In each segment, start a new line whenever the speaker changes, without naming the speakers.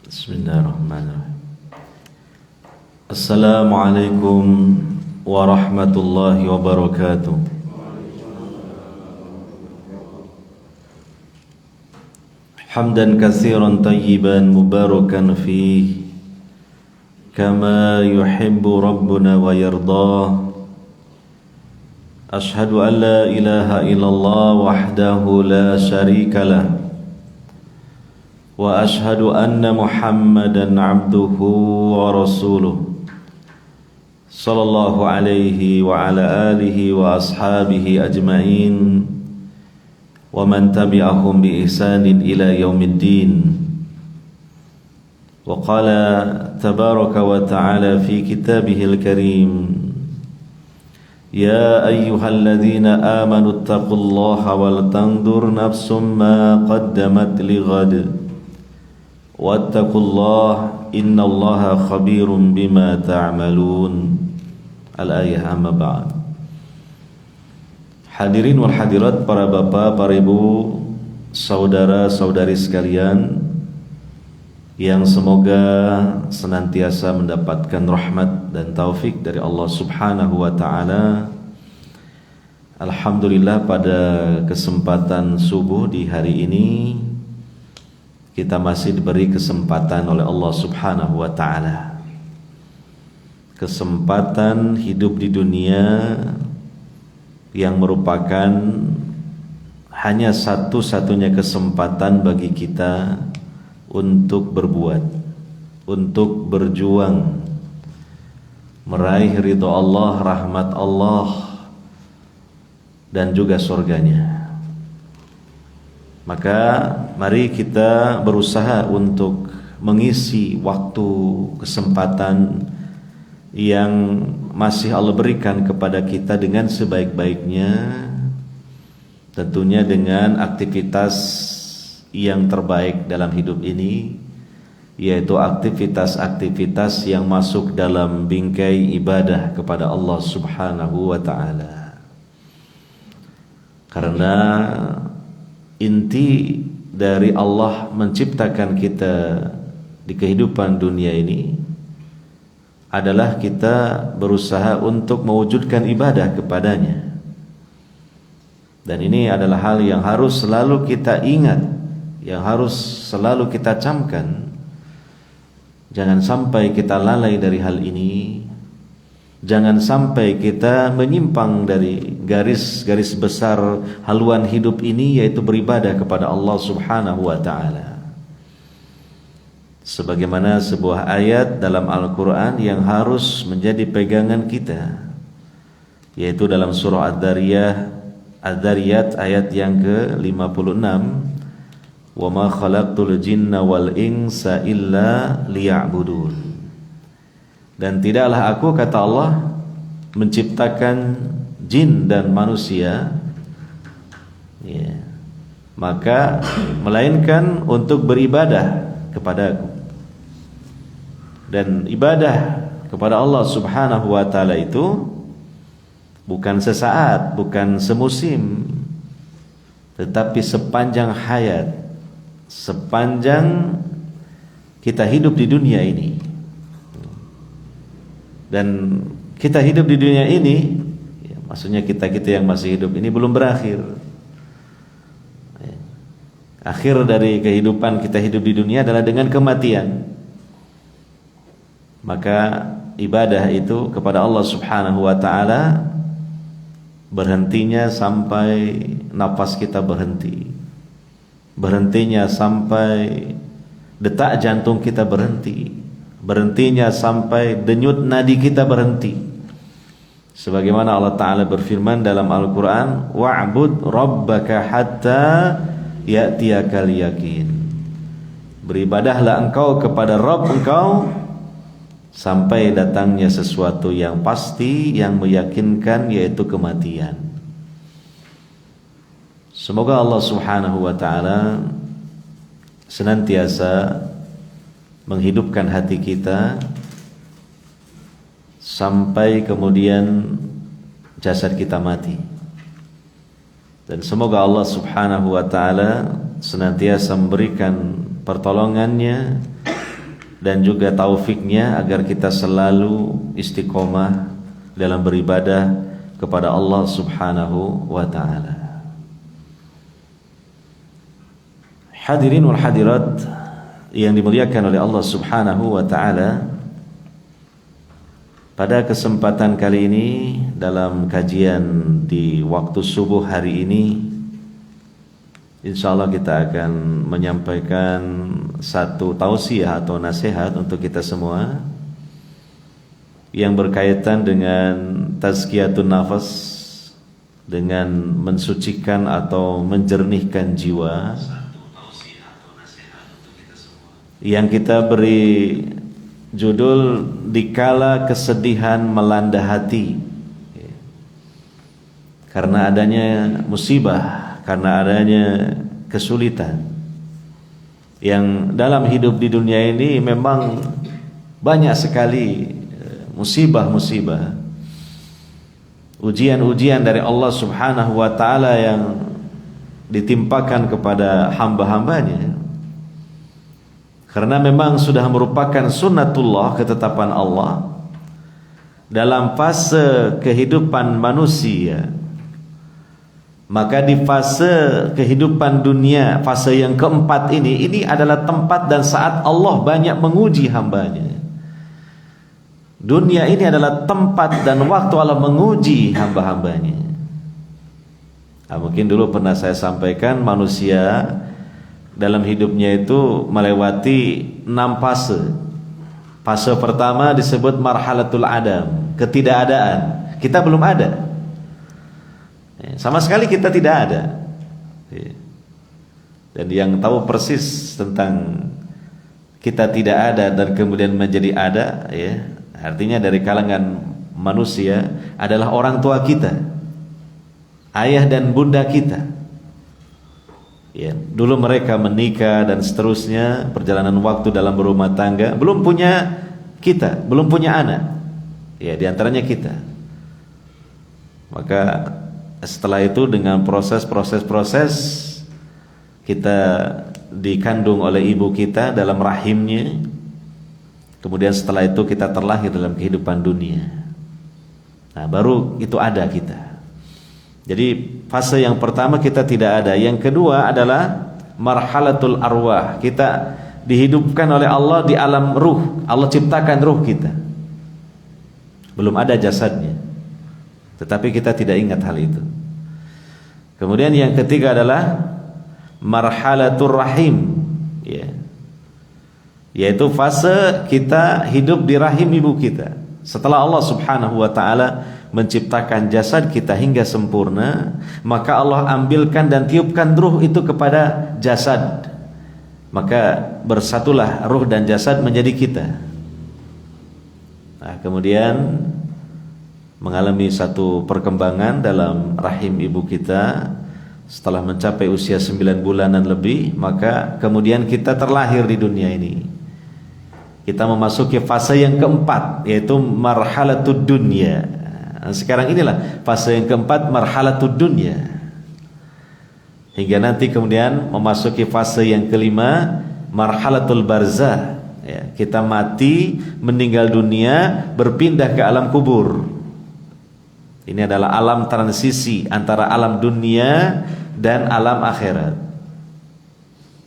Bismillahirrahmanirrahim. Assalamualaikum warahmatullahi wabarakatuh. Hamdan katsiran tayyiban mubarakan fihi kama yuhibbu rabbuna wa yardah. Ashhadu an la ilaha illallah wahdahu la syarika lah wa ashhadu anna Muhammadan abduhu wa rasuluh sallallahu alaihi wa ala alihi wa ashabihi ajma'in wa man tabi'ahum bi ihsanin ila yaumiddin. Wa qala tabaraka wa ta'ala fi kitabihil karim, ya ayyuhalladzina amanu taqullaha wal tanzur nafsum ma qaddamat lighad wattaqullah innallaha khabirum bima ta'malun. Al-ayah amma ba'd. Hadirin wal hadirat, para bapak, para ibu, saudara-saudari sekalian yang semoga senantiasa mendapatkan rahmat dan taufik dari Allah Subhanahu wa taala. Alhamdulillah, pada kesempatan subuh di hari ini kita masih diberi kesempatan oleh Allah Subhanahu wa ta'ala, kesempatan hidup di dunia yang merupakan hanya satu-satunya kesempatan bagi kita untuk berbuat, untuk berjuang meraih ridha Allah, rahmat Allah, dan juga surganya. Maka mari kita berusaha untuk mengisi waktu, kesempatan yang masih Allah berikan kepada kita dengan sebaik-baiknya, tentunya dengan aktivitas yang terbaik dalam hidup ini, yaitu aktivitas-aktivitas yang masuk dalam bingkai ibadah kepada Allah Subhanahu wa ta'ala. Karena inti dari Allah menciptakan kita di kehidupan dunia ini adalah kita berusaha untuk mewujudkan ibadah kepadanya. Dan ini adalah hal yang harus selalu kita ingat, yang harus selalu kita camkan. Jangan sampai kita lalai dari hal ini. Jangan sampai kita menyimpang dari garis-garis besar haluan hidup ini, yaitu beribadah kepada Allah Subhanahu wa ta'ala. Sebagaimana sebuah ayat dalam Al-Quran yang harus menjadi pegangan kita, yaitu dalam surah Ad-Dariyat ayat yang ke-56, wa ma khalaqtul jinna wal insa illa liya'budun. Dan tidaklah aku, kata Allah, menciptakan jin dan manusia, ya, maka melainkan untuk beribadah kepada aku. Dan ibadah kepada Allah Subhanahu wa ta'ala itu bukan sesaat, bukan semusim, tetapi sepanjang hayat, sepanjang kita hidup di dunia ini. Dan kita hidup di dunia ini, ya, maksudnya kita yang masih hidup ini belum berakhir. Akhir dari kehidupan kita hidup di dunia adalah dengan kematian. Maka ibadah itu kepada Allah Subhanahu wa ta'ala berhentinya sampai nafas kita berhenti, berhentinya sampai detak jantung kita berhenti, berhentinya sampai denyut nadi kita berhenti. Sebagaimana Allah Ta'ala berfirman dalam Al-Quran, wa'bud rabbaka hatta ya'tiyakal yakin. Beribadahlah engkau kepada Rabb engkau sampai datangnya sesuatu yang pasti yang meyakinkan, yaitu kematian. Semoga Allah Subhanahu wa taala senantiasa menghidupkan hati kita sampai kemudian jasad kita mati. Dan semoga Allah Subhanahu wa taala senantiasa memberikan pertolongannya dan juga taufiknya agar kita selalu istiqomah dalam beribadah kepada Allah Subhanahu wa taala. Hadirin wal hadirat yang dimuliakan oleh Allah Subhanahu wa taala, pada kesempatan kali ini dalam kajian di waktu subuh hari ini, insyaallah kita akan menyampaikan satu tausiah atau nasihat untuk kita semua yang berkaitan dengan tazkiyatun nafas, dengan mensucikan atau menjernihkan jiwa, yang kita beri judul dikala kesedihan melanda hati, karena adanya musibah, karena adanya kesulitan yang dalam hidup di dunia ini memang banyak sekali musibah-musibah, ujian-ujian dari Allah Subhanahu wa taala yang ditimpakan kepada hamba-hambanya. Karena memang sudah merupakan sunnatullah, ketetapan Allah dalam fase kehidupan manusia. Maka di fase kehidupan dunia, fase yang keempat ini adalah tempat dan saat Allah banyak menguji hambanya. Dunia ini adalah tempat dan waktu Allah menguji hamba-hambanya. Nah, mungkin dulu pernah saya sampaikan, manusia dalam hidupnya itu melewati 6 fase. Fase pertama disebut marhalatul adam, ketidakadaan. Kita belum ada, sama sekali kita tidak ada. Dan yang tahu persis tentang kita tidak ada dan kemudian menjadi ada, ya, artinya dari kalangan manusia adalah orang tua kita, ayah dan bunda kita. Ya, dulu mereka menikah dan seterusnya, perjalanan waktu dalam berumah tangga, belum punya kita, belum punya anak. Ya, diantaranya kita. Maka setelah itu dengan proses kita dikandung oleh ibu kita dalam rahimnya. Kemudian setelah itu kita terlahir dalam kehidupan dunia. Nah, baru itu ada kita. Jadi fase yang pertama kita tidak ada. Yang kedua adalah marhalatul arwah. Kita dihidupkan oleh Allah di alam ruh. Allah ciptakan ruh kita. Belum ada jasadnya, tetapi kita tidak ingat hal itu. Kemudian yang ketiga adalah marhalatul rahim, ya, yaitu fase kita hidup di rahim ibu kita. Setelah Allah Subhanahu wa taala menciptakan jasad kita hingga sempurna, maka Allah ambilkan dan tiupkan ruh itu kepada jasad. Maka bersatulah ruh dan jasad menjadi kita. Nah, kemudian mengalami satu perkembangan dalam rahim ibu kita. Setelah mencapai usia 9 bulanan lebih, maka kemudian kita terlahir di dunia ini. Kita memasuki fase yang keempat, yaitu marhalatud dunya. Nah, sekarang inilah fase yang keempat, marhalatud dunya. Hingga nanti kemudian memasuki fase yang kelima, marhalatul barzah. Ya, kita mati, meninggal dunia, berpindah ke alam kubur. Ini adalah alam transisi antara alam dunia dan alam akhirat.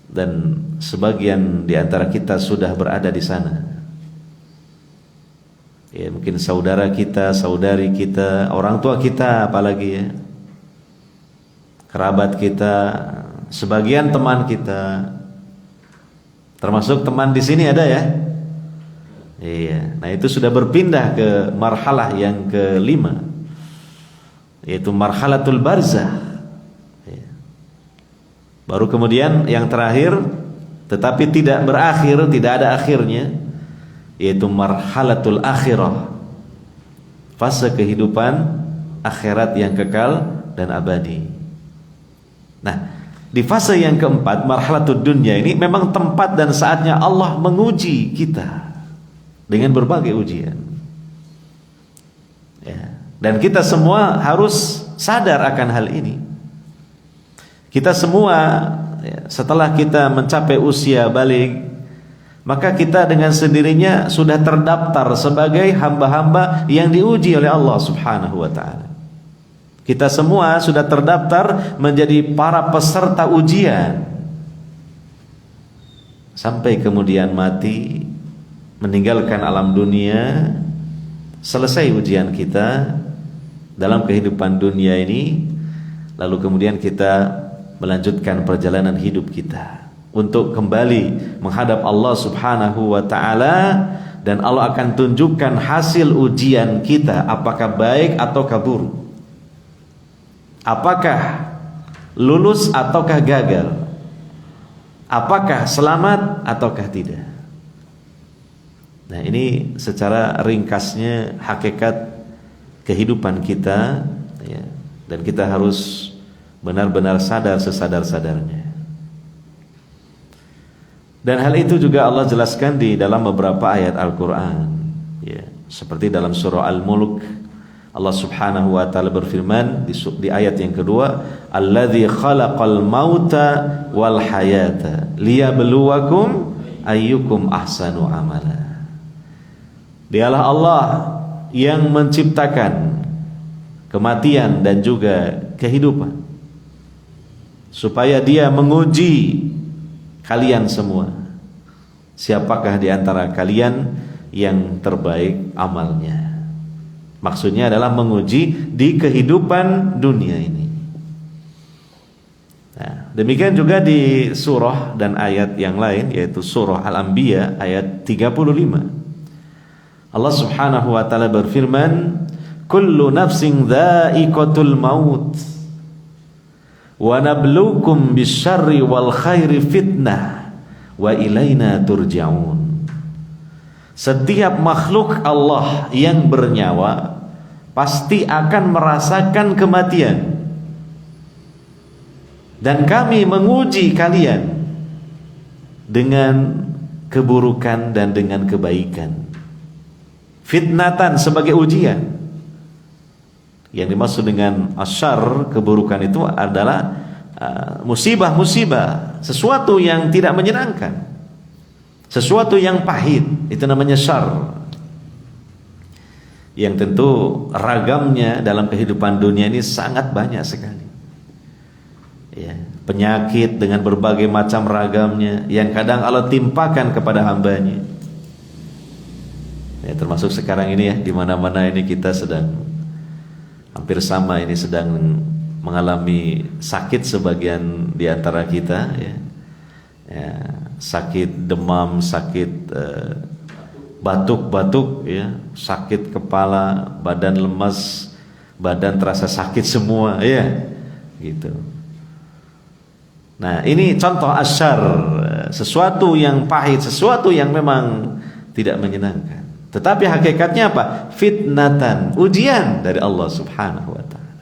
Dan sebagian di antara kita sudah berada di sana. Ya, mungkin saudara kita, saudari kita, orang tua kita, apalagi ya, kerabat kita, sebagian teman kita, termasuk teman di sini ada ya. Iya, nah itu sudah berpindah ke marhalah yang kelima, yaitu marhalatul barzah. Baru kemudian yang terakhir, tetapi tidak berakhir, tidak ada akhirnya, yaitu marhalatul akhirah, fase kehidupan akhirat yang kekal dan abadi. Nah, di fase yang keempat, marhalatul dunya ini memang tempat dan saatnya Allah menguji kita dengan berbagai ujian. Ya. Dan kita semua harus sadar akan hal ini. Kita semua setelah kita mencapai usia balik, maka kita dengan sendirinya sudah terdaftar sebagai hamba-hamba yang diuji oleh Allah Subhanahu wa ta'ala. Kita semua sudah terdaftar menjadi para peserta ujian, sampai kemudian mati, meninggalkan alam dunia. Selesai ujian kita dalam kehidupan dunia ini, lalu kemudian kita melanjutkan perjalanan hidup kita untuk kembali menghadap Allah Subhanahu wa ta'ala, dan Allah akan tunjukkan hasil ujian kita, apakah baik ataukah buruk, apakah lulus ataukah gagal, apakah selamat ataukah tidak. Nah, ini secara ringkasnya hakikat kehidupan kita, ya, dan kita harus benar-benar sadar sesadar-sadarnya. Dan hal itu juga Allah jelaskan di dalam beberapa ayat Al-Quran, ya, seperti dalam surah Al-Mulk, Allah Subhanahu wa ta'ala berfirman di ayat yang kedua, alladzi khalaqal mauta wal hayata liyabluwakum ayyukum ahsanu amala. Dialah Allah yang menciptakan kematian dan juga kehidupan, supaya Dia menguji kalian semua, siapakah di antara kalian yang terbaik amalnya. Maksudnya adalah menguji di kehidupan dunia ini. Nah, demikian juga di surah dan ayat yang lain, yaitu surah Al-Anbiya ayat 35. Allah Subhanahu wa ta'ala berfirman, kullu nafsin dha'iqatul maut wa nabluukum bisyarri wal khairi fitnah wa ilaina turja'un. Setiap makhluk Allah yang bernyawa pasti akan merasakan kematian, dan kami menguji kalian dengan keburukan dan dengan kebaikan. Fitnatan sebagai ujian. Yang dimaksud dengan asyar, keburukan itu adalah musibah-musibah, sesuatu yang tidak menyenangkan, sesuatu yang pahit, itu namanya syar. Yang tentu ragamnya dalam kehidupan dunia ini sangat banyak sekali, ya, penyakit dengan berbagai macam ragamnya yang kadang Allah timpakan kepada hambanya, ya, termasuk sekarang ini, ya, di mana-mana ini kita sedang hampir sama ini, sedang mengalami sakit sebagian di antara kita, ya. Ya, sakit demam, sakit batuk-batuk, ya, sakit kepala, badan lemas, badan terasa sakit semua, ya, gitu. Nah, ini contoh asyar, sesuatu yang pahit, sesuatu yang memang tidak menyenangkan. Tetapi hakikatnya apa? Fitnatan, ujian dari Allah Subhanahu wa ta'ala.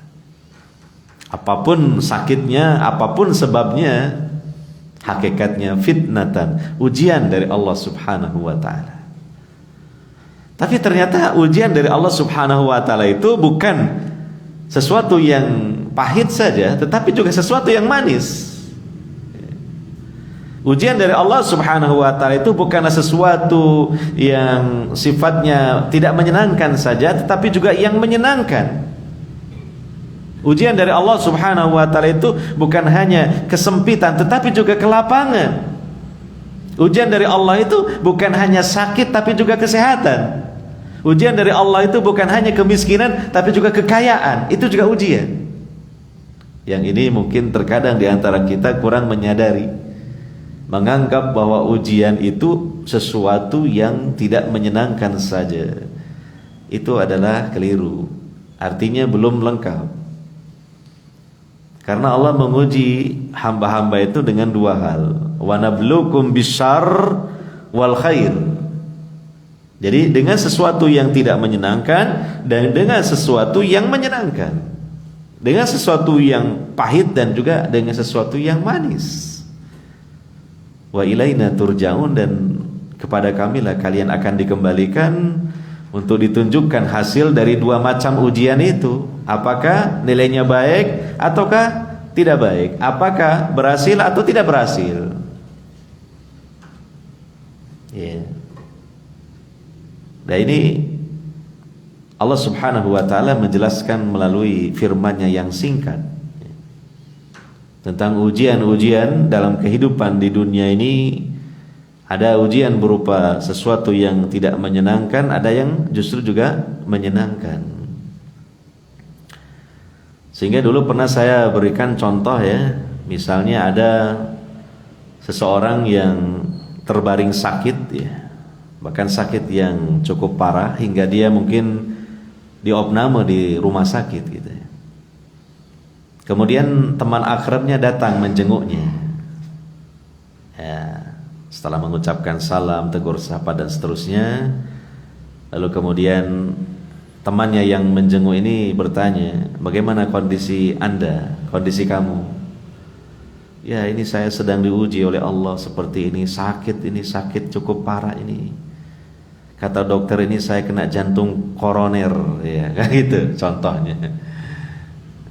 Apapun sakitnya, apapun sebabnya, hakikatnya fitnatan, ujian dari Allah Subhanahu wa ta'ala. Tapi ternyata ujian dari Allah Subhanahu wa ta'ala itu bukan sesuatu yang pahit saja, tetapi juga sesuatu yang manis. Ujian dari Allah Subhanahu wa ta'ala itu bukanlah sesuatu yang sifatnya tidak menyenangkan saja, tetapi juga yang menyenangkan. Ujian dari Allah Subhanahu wa ta'ala itu bukan hanya kesempitan, tetapi juga kelapangan. Ujian dari Allah itu bukan hanya sakit, tapi juga kesehatan. Ujian dari Allah itu bukan hanya kemiskinan, tapi juga kekayaan. Itu juga ujian. Yang ini mungkin terkadang di antara kita kurang menyadari, menganggap bahwa ujian itu sesuatu yang tidak menyenangkan saja. Itu adalah keliru. Artinya belum lengkap. Karena Allah menguji hamba-hamba itu dengan dua hal. Wa nabluukum bisyarr wal khair. Jadi dengan sesuatu yang tidak menyenangkan dan dengan sesuatu yang menyenangkan, dengan sesuatu yang pahit dan juga dengan sesuatu yang manis. Wa ilaina turja'un, dan kepada kamilah kalian akan dikembalikan untuk ditunjukkan hasil dari dua macam ujian itu. Apakah nilainya baik ataukah tidak baik? Apakah berhasil atau tidak berhasil? Ya. Nah, ini Allah Subhanahu wa taala menjelaskan melalui firman-Nya yang singkat tentang ujian-ujian dalam kehidupan di dunia ini. Ada ujian berupa sesuatu yang tidak menyenangkan, ada yang justru juga menyenangkan. Sehingga dulu pernah saya berikan contoh ya, misalnya ada seseorang yang terbaring sakit ya, bahkan sakit yang cukup parah hingga dia mungkin diopname di rumah sakit gitu ya. Kemudian teman akrabnya datang menjenguknya ya, setelah mengucapkan salam, tegur sapa dan seterusnya. Lalu kemudian temannya yang menjenguk ini bertanya, bagaimana kondisi Anda, kondisi kamu? Ya, ini saya sedang diuji oleh Allah seperti ini sakit cukup parah ini. Kata dokter ini saya kena jantung koroner, ya kan gitu contohnya.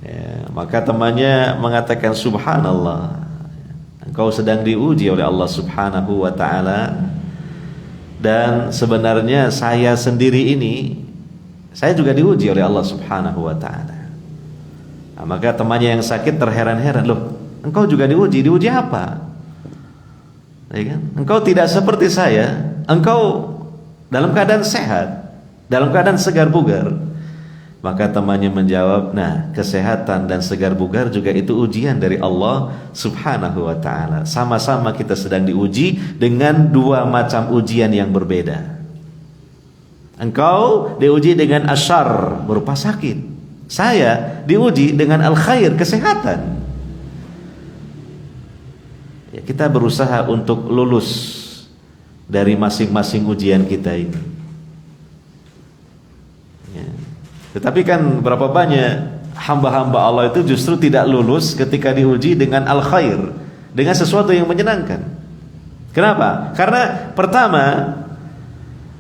Ya, maka temannya mengatakan, subhanallah, engkau sedang diuji oleh Allah Subhanahu wa taala, dan sebenarnya saya sendiri ini saya juga diuji oleh Allah Subhanahu wa taala. Nah, maka temannya yang sakit terheran-heran, loh, engkau juga diuji apa? Ya kan? Engkau tidak seperti saya, engkau dalam keadaan sehat, dalam keadaan segar bugar. Maka temannya menjawab, nah, kesehatan dan segar bugar juga itu ujian dari Allah Subhanahu wa taala. Sama-sama kita sedang diuji dengan dua macam ujian yang berbeda. Engkau diuji dengan asyar, berupa sakit. Saya diuji dengan al-khair, kesehatan. Ya, kita berusaha untuk lulus dari masing-masing ujian kita ini. Ya. Tetapi kan berapa banyak hamba-hamba Allah itu justru tidak lulus ketika diuji dengan al-khair, dengan sesuatu yang menyenangkan. Kenapa? Karena pertama,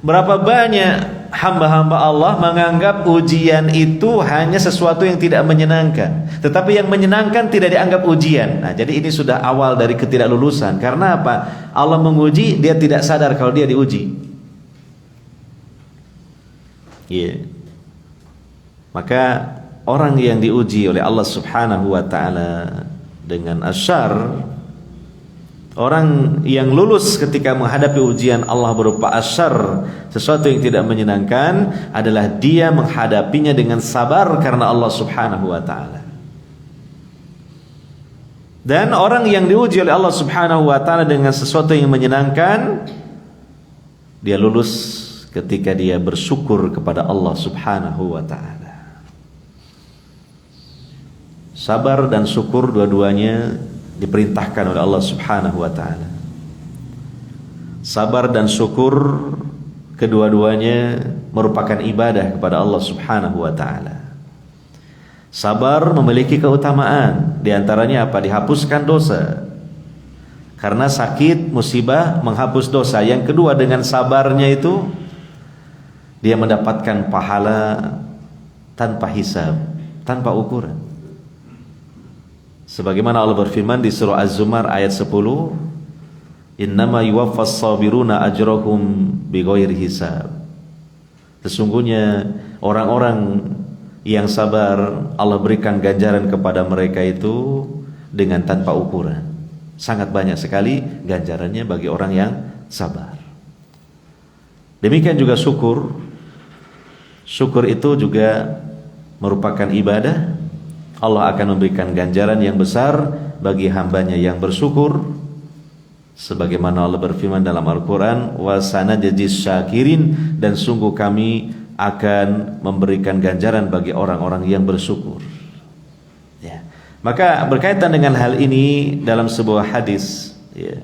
berapa banyak hamba-hamba Allah menganggap ujian itu hanya sesuatu yang tidak menyenangkan, tetapi yang menyenangkan tidak dianggap ujian. Nah, jadi ini sudah awal dari ketidaklulusan. Karena apa? Allah menguji, dia tidak sadar kalau dia diuji. Yeah. Maka orang yang diuji oleh Allah Subhanahu wa taala dengan asyar, orang yang lulus ketika menghadapi ujian Allah berupa asyar, sesuatu yang tidak menyenangkan, adalah dia menghadapinya dengan sabar karena Allah Subhanahu wa taala. Dan orang yang diuji oleh Allah Subhanahu wa taala dengan sesuatu yang menyenangkan, dia lulus ketika dia bersyukur kepada Allah Subhanahu wa taala. Sabar dan syukur dua-duanya diperintahkan oleh Allah Subhanahu wa taala. Sabar dan syukur kedua-duanya merupakan ibadah kepada Allah Subhanahu wa taala. Sabar memiliki keutamaan, di antaranya apa? Dihapuskan dosa. Karena sakit, musibah menghapus dosa. Yang kedua, dengan sabarnya itu dia mendapatkan pahala tanpa hisab, tanpa ukuran. Sebagaimana Allah berfirman di surah Az-Zumar ayat 10, innama yuwaffas sabiruna ajrahum bighairi hisab. Sesungguhnya orang-orang yang sabar Allah berikan ganjaran kepada mereka itu dengan tanpa ukuran. Sangat banyak sekali ganjarannya bagi orang yang sabar. Demikian juga syukur. Syukur itu juga merupakan ibadah. Allah akan memberikan ganjaran yang besar bagi hambanya yang bersyukur, sebagaimana Allah berfirman dalam Al-Quran, wa sanajzis syakirin, dan sungguh kami akan memberikan ganjaran bagi orang-orang yang bersyukur. Ya. Maka berkaitan dengan hal ini dalam sebuah hadis, ya,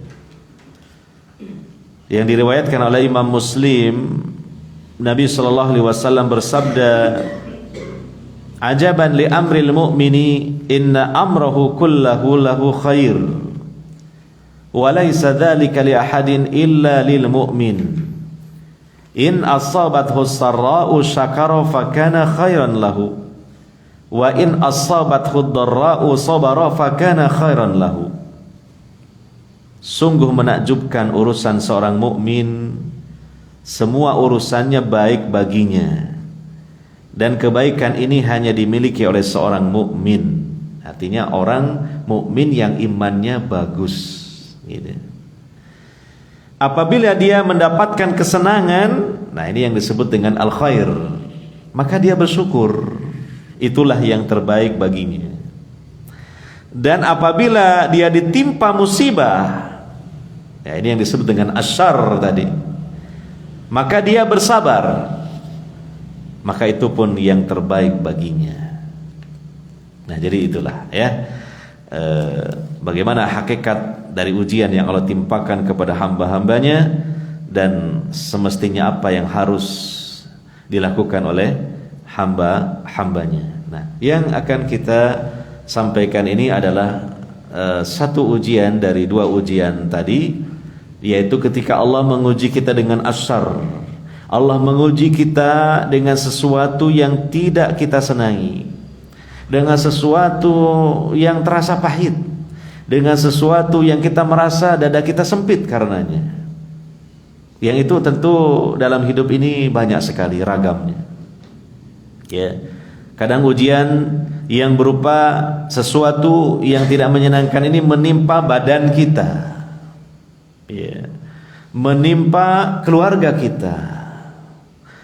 yang diriwayatkan oleh Imam Muslim Nabi sallallahu alaihi wasallam bersabda, "Ajaban li amril mu'mini inna amrahu kullahu lahu khair wa laysa dzalika li ahadin illa lil mu'min. In asabathu sarra'u syakara fa kana khairan lahu wa in asabathu dharra'u sabara fa kana khairan lahu." Sungguh menakjubkan urusan seorang mukmin, semua urusannya baik baginya, dan kebaikan ini hanya dimiliki oleh seorang mukmin. Artinya orang mukmin yang imannya bagus gitu. Apabila dia mendapatkan kesenangan, nah ini yang disebut dengan al-khair, maka dia bersyukur, itulah yang terbaik baginya. Dan apabila dia ditimpa musibah, ya ini yang disebut dengan asyar tadi, maka dia bersabar, maka itu pun yang terbaik baginya. Nah jadi itulah ya, bagaimana hakikat dari ujian yang Allah timpakan kepada hamba-hambanya, dan semestinya apa yang harus dilakukan oleh hamba-hambanya. Nah yang akan kita sampaikan ini adalah satu ujian dari dua ujian tadi, yaitu ketika Allah menguji kita dengan asyar. Allah menguji kita dengan sesuatu yang tidak kita senangi, dengan sesuatu yang terasa pahit, dengan sesuatu yang kita merasa dada kita sempit karenanya. Yang itu tentu dalam hidup ini banyak sekali ragamnya. Ya, kadang ujian yang berupa sesuatu yang tidak menyenangkan ini menimpa badan kita, ya, menimpa keluarga kita,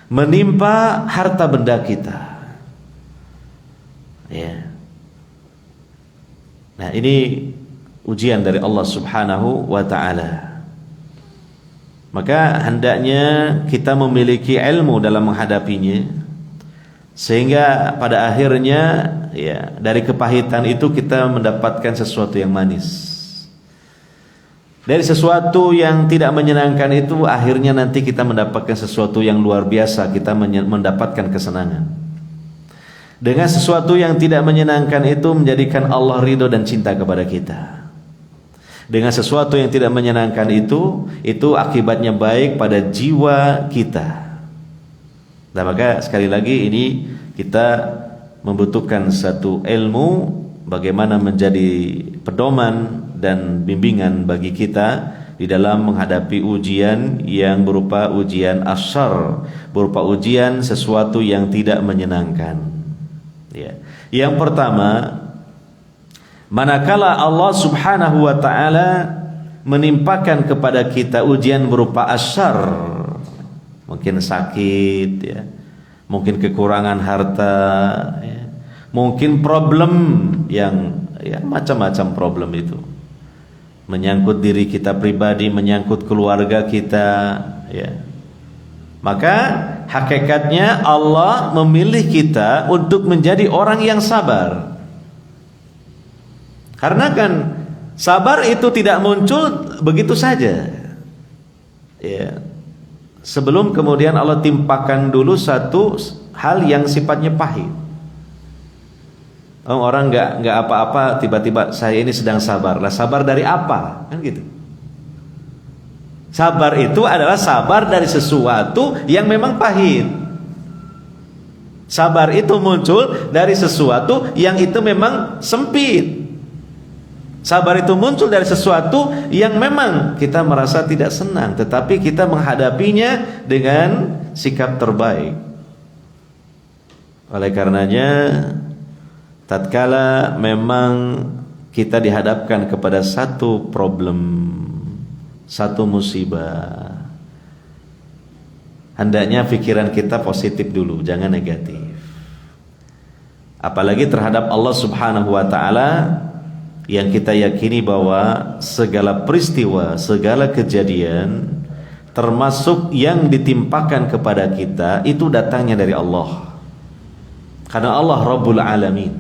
menimpa harta benda kita, ya. Nah ini ujian dari Allah Subhanahu wa ta'ala. Maka hendaknya kita memiliki ilmu dalam menghadapinya, sehingga pada akhirnya ya dari kepahitan itu kita mendapatkan sesuatu yang manis. Dari sesuatu yang tidak menyenangkan itu akhirnya nanti kita mendapatkan sesuatu yang luar biasa, kita mendapatkan kesenangan. Dengan sesuatu yang tidak menyenangkan itu menjadikan Allah ridho dan cinta kepada kita. Dengan sesuatu yang tidak menyenangkan itu akibatnya baik pada jiwa kita. Dan maka sekali lagi ini kita membutuhkan satu ilmu bagaimana menjadi pedoman dan bimbingan bagi kita di dalam menghadapi ujian yang berupa ujian asyar, berupa ujian sesuatu yang tidak menyenangkan. Ya. Yang pertama, manakala Allah Subhanahu wa ta'ala menimpakan kepada kita ujian berupa asyar, mungkin sakit ya, mungkin kekurangan harta ya, mungkin problem yang ya macam-macam problem itu menyangkut diri kita pribadi, menyangkut keluarga kita ya. Maka hakikatnya Allah memilih kita untuk menjadi orang yang sabar. Karena kan sabar itu tidak muncul begitu saja ya. Sebelum kemudian Allah timpakan dulu satu hal yang sifatnya pahit. Orang nggak apa-apa tiba-tiba saya ini sedang sabar. Lah sabar dari apa? Kan gitu. Sabar itu adalah sabar dari sesuatu yang memang pahit. Sabar itu muncul dari sesuatu yang itu memang sempit. Sabar itu muncul dari sesuatu yang memang kita merasa tidak senang, tetapi kita menghadapinya dengan sikap terbaik. Oleh karenanya, tatkala memang kita dihadapkan kepada satu problem, satu musibah, hendaknya pikiran kita positif dulu, jangan negatif. Apalagi terhadap Allah Subhanahu wa ta'ala, yang kita yakini bahwa segala peristiwa, segala kejadian, termasuk yang ditimpakan kepada kita, itu datangnya dari Allah. Karena Allah Rabbul Alamin,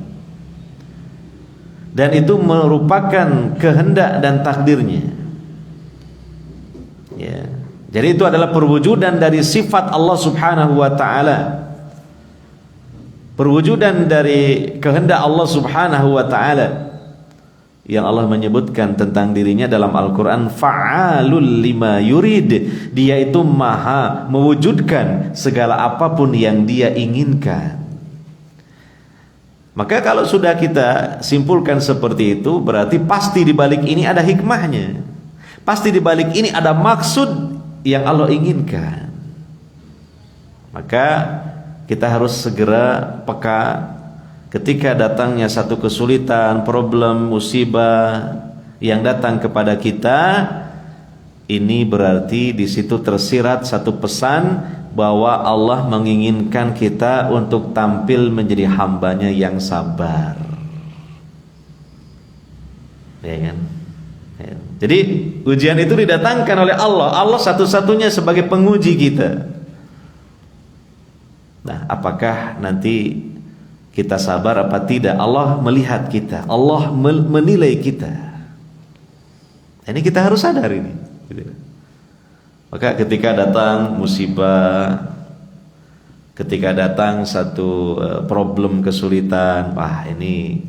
dan itu merupakan kehendak dan takdirnya ya. Jadi itu adalah perwujudan dari sifat Allah Subhanahu wa taala. Perwujudan dari kehendak Allah Subhanahu wa taala yang Allah menyebutkan tentang dirinya dalam Al-Qur'an, fa'alul lima yurid. Dia itu maha mewujudkan segala apapun yang dia inginkan. Maka kalau sudah kita simpulkan seperti itu, berarti pasti di balik ini ada hikmahnya. Pasti di balik ini ada maksud yang Allah inginkan. Maka kita harus segera peka ketika datangnya satu kesulitan, problem, musibah yang datang kepada kita. Ini berarti di situ tersirat satu pesan bahwa Allah menginginkan kita untuk tampil menjadi hambanya yang sabar. Ya kan? Ya. Jadi ujian itu didatangkan oleh Allah. Allah satu-satunya sebagai penguji kita. Nah, apakah nanti kita sabar apa tidak? Allah melihat kita, Allah menilai kita. Ini kita harus sadar ini. Maka ketika datang musibah, ketika datang satu problem, kesulitan, wah ini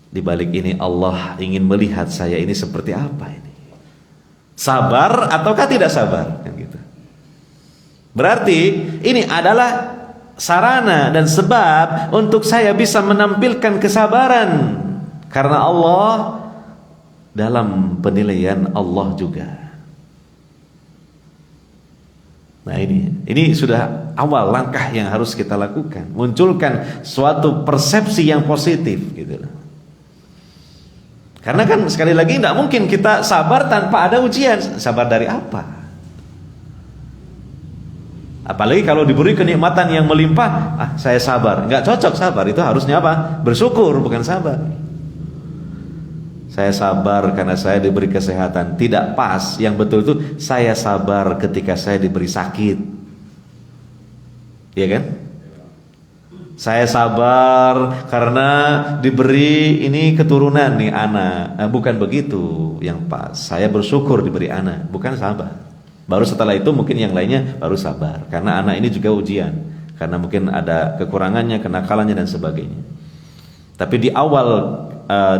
di balik ini Allah ingin melihat saya ini seperti apa ini. Sabar ataukah tidak sabar? Kan gitu. Berarti ini adalah sarana dan sebab untuk saya bisa menampilkan kesabaran, karena Allah dalam penilaian Allah juga. Nah ini sudah awal langkah yang harus kita lakukan, munculkan suatu persepsi yang positif gitu. Karena kan sekali lagi tidak mungkin kita sabar tanpa ada ujian. Sabar dari apa? Apalagi kalau diberi kenikmatan yang melimpah, saya sabar. Enggak cocok sabar, itu harusnya apa? Bersyukur, bukan sabar. Saya sabar karena saya diberi kesehatan. Tidak pas. Yang betul itu saya sabar ketika saya diberi sakit. Iya kan? Saya sabar karena diberi ini keturunan nih anak. Bukan begitu yang pas. Saya bersyukur diberi anak, bukan sabar. Baru setelah itu mungkin yang lainnya baru sabar. Karena anak ini juga ujian. Karena mungkin ada kekurangannya, kenakalannya dan sebagainya. Tapi di awal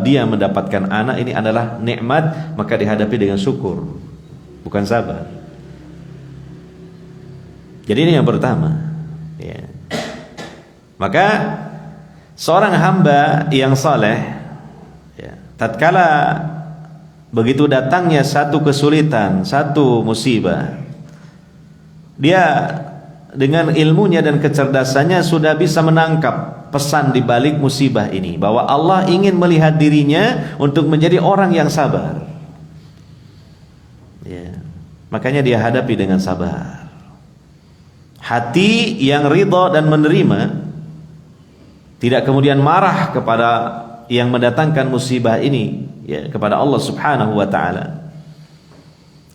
dia mendapatkan anak ini adalah nikmat, maka dihadapi dengan syukur, bukan sabar. Jadi ini yang pertama. Ya. Maka seorang hamba yang saleh, ya, tatkala begitu datangnya satu kesulitan, satu musibah, dia dengan ilmunya dan kecerdasannya sudah bisa menangkap pesan di balik musibah ini, bahwa Allah ingin melihat dirinya untuk menjadi orang yang sabar. Ya. Makanya dia hadapi dengan sabar. Hati yang ridha dan menerima, tidak kemudian marah kepada yang mendatangkan musibah ini, ya, kepada Allah Subhanahu wa taala.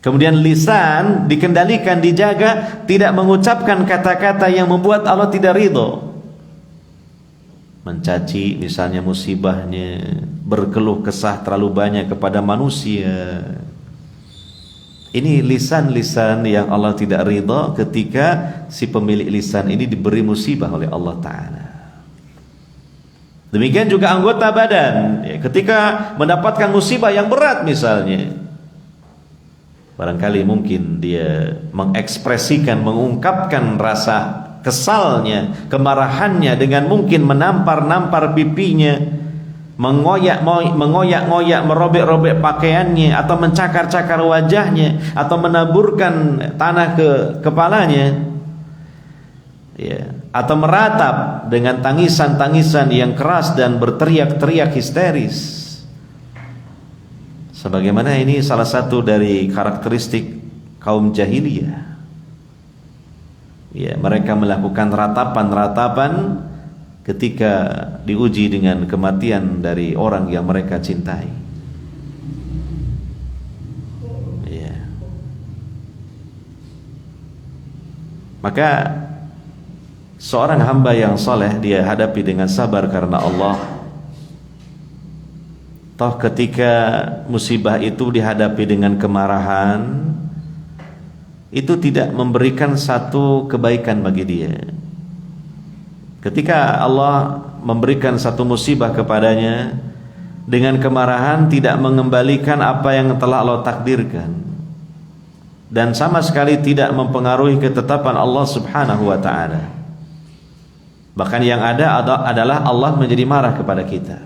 Kemudian lisan dikendalikan, dijaga, tidak mengucapkan kata-kata yang membuat Allah tidak ridho. Mencaci misalnya musibahnya, berkeluh kesah terlalu banyak kepada manusia. Ini lisan-lisan yang Allah tidak ridho ketika si pemilik lisan ini diberi musibah oleh Allah Ta'ala. Demikian juga anggota badan, ya, ketika mendapatkan musibah yang berat misalnya, barangkali mungkin dia mengekspresikan, mengungkapkan rasa kesalnya, kemarahannya dengan mungkin menampar-nampar pipinya, mengoyak-ngoyak, merobek-robek pakaiannya, atau mencakar-cakar wajahnya, atau menaburkan tanah ke kepalanya, ya, atau meratap dengan tangisan-tangisan yang keras dan berteriak-teriak histeris. Sebagaimana ini salah satu dari karakteristik kaum jahiliyah. Ya, mereka melakukan ratapan-ratapan ketika diuji dengan kematian dari orang yang mereka cintai. Ya. Maka seorang hamba yang soleh dia hadapi dengan sabar karena Allah. Toh ketika musibah itu dihadapi dengan kemarahan, itu tidak memberikan satu kebaikan bagi dia. Ketika Allah memberikan satu musibah kepadanya dengan kemarahan, tidak mengembalikan apa yang telah Allah takdirkan, dan sama sekali tidak mempengaruhi ketetapan Allah Subhanahu wa ta'ala. Bahkan yang ada adalah Allah menjadi marah kepada kita.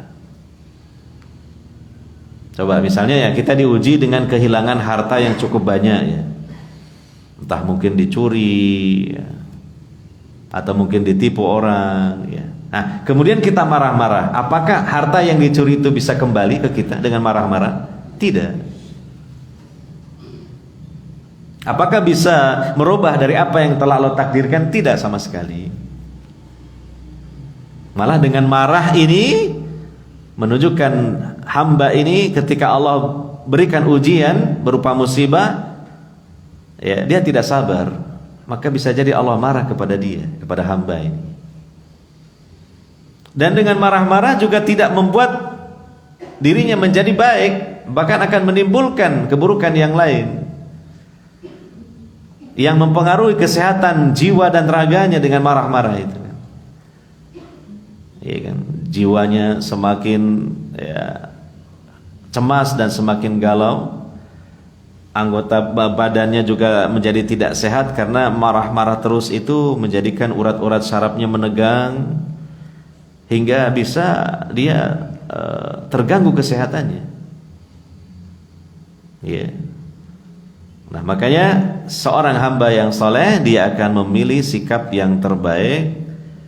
Coba misalnya ya, kita diuji dengan kehilangan harta yang cukup banyak ya. Entah mungkin dicuri ya, atau mungkin ditipu orang ya. Nah, kemudian kita marah-marah. Apakah harta yang dicuri itu bisa kembali ke kita dengan marah-marah? Tidak. Apakah bisa merubah dari apa yang telah Allah takdirkan? Tidak sama sekali. Malah dengan marah ini menunjukkan hamba ini ketika Allah berikan ujian berupa musibah, ya, dia tidak sabar, maka bisa jadi Allah marah kepada dia, kepada hamba ini. Dan dengan marah-marah juga tidak membuat dirinya menjadi baik, bahkan akan menimbulkan keburukan yang lain yang mempengaruhi kesehatan jiwa dan raganya dengan marah-marah itu. Ya kan, jiwanya semakin ya, cemas dan semakin galau. Anggota badannya juga menjadi tidak sehat karena marah-marah terus itu menjadikan urat-urat sarafnya menegang hingga bisa dia terganggu kesehatannya. Ya. Nah, makanya seorang hamba yang soleh dia akan memilih sikap yang terbaik.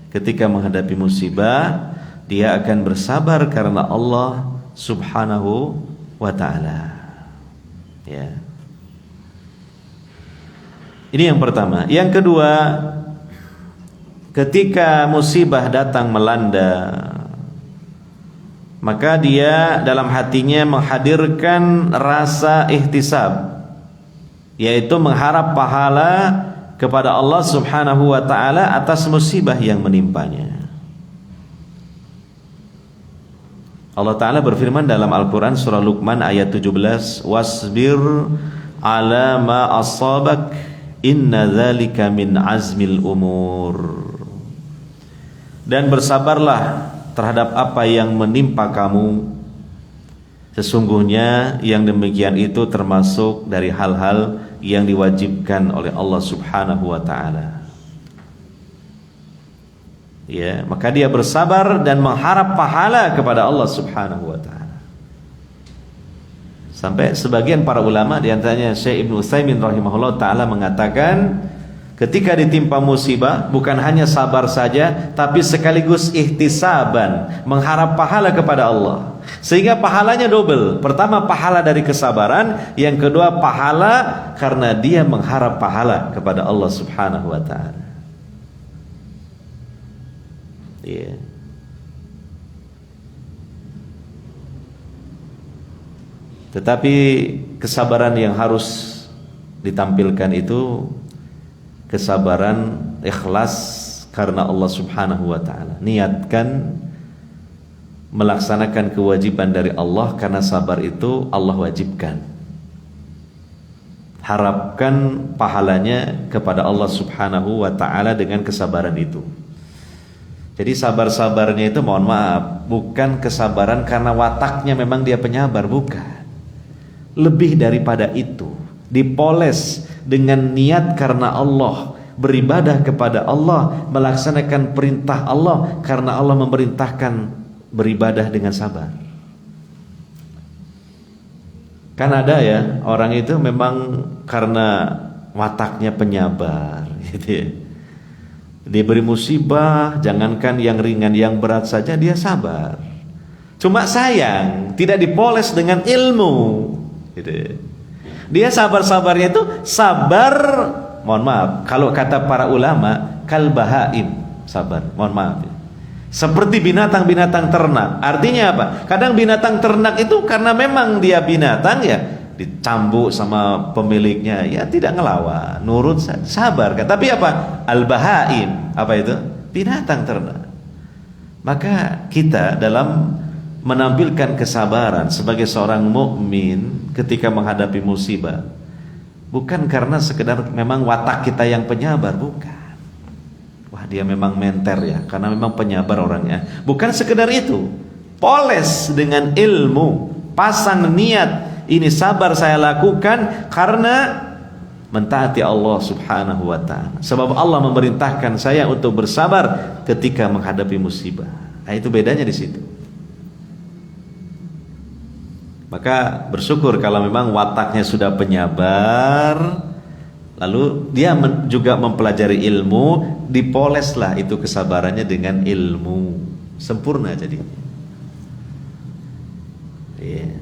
Ketika menghadapi musibah, dia akan bersabar karena Allah Subhanahu wa ta'ala. Ya. Ini yang pertama. Yang kedua, ketika musibah datang melanda, maka dia dalam hatinya menghadirkan rasa ihtisab, yaitu mengharap pahala kepada Allah Subhanahu wa ta'ala atas musibah yang menimpanya. Allah Ta'ala berfirman dalam Al-Quran surah Luqman ayat 17, wasbir ala ma asabak inna dzalika min azmil umur. Dan bersabarlah terhadap apa yang menimpa kamu, sesungguhnya yang demikian itu termasuk dari hal-hal yang diwajibkan oleh Allah Subhanahu wa ta'ala. Ya, maka dia bersabar dan mengharap pahala kepada Allah Subhanahu wa ta'ala. Sampai sebagian para ulama, di antaranya Syekh Ibnu Utsaimin rahimahullah ta'ala mengatakan, ketika ditimpa musibah bukan hanya sabar saja, tapi sekaligus ihtisaban, mengharap pahala kepada Allah. Sehingga pahalanya double. Pertama pahala dari kesabaran, yang kedua pahala karena dia mengharap pahala kepada Allah Subhanahu wa ta'ala. Yeah. Tetapi kesabaran yang harus ditampilkan itu kesabaran ikhlas karena Allah Subhanahu wa ta'ala. Niatkan melaksanakan kewajiban dari Allah karena sabar itu Allah wajibkan. Harapkan pahalanya kepada Allah Subhanahu wa ta'ala dengan kesabaran itu. Jadi sabar-sabarnya itu, mohon maaf, bukan kesabaran karena wataknya memang dia penyabar, bukan. Lebih daripada itu, dipoles dengan niat karena Allah, beribadah kepada Allah, melaksanakan perintah Allah karena Allah memerintahkan beribadah dengan sabar. Kan ada ya, orang itu memang karena wataknya penyabar gitu ya. Diberi musibah, jangankan yang ringan, yang berat saja dia sabar. Cuma sayang tidak dipoles dengan ilmu gitu. Dia sabar-sabarnya itu sabar, mohon maaf, kalau kata para ulama, kal bahaim, sabar, mohon maaf, seperti binatang-binatang ternak. Artinya apa? Kadang binatang ternak itu karena memang dia binatang ya, dicambuk sama pemiliknya, ya tidak ngelawan, nurut, sabar kan. Tapi apa? Al-bahaim, apa itu? Binatang ternak. Maka kita dalam menampilkan kesabaran sebagai seorang mukmin ketika menghadapi musibah, Bukan karena sekedar memang watak kita yang penyabar, bukan. Wah, dia memang menter ya, karena memang penyabar orangnya. Bukan sekedar itu. Poles dengan ilmu, pasang niat, ini sabar saya lakukan karena mentaati Allah Subhanahu wa ta'ala. Sebab Allah memerintahkan saya untuk bersabar ketika menghadapi musibah. Nah, itu bedanya di situ. Maka bersyukur kalau memang wataknya sudah penyabar, lalu dia juga mempelajari ilmu, dipoleslah itu kesabarannya dengan ilmu, sempurna jadi. Yeah.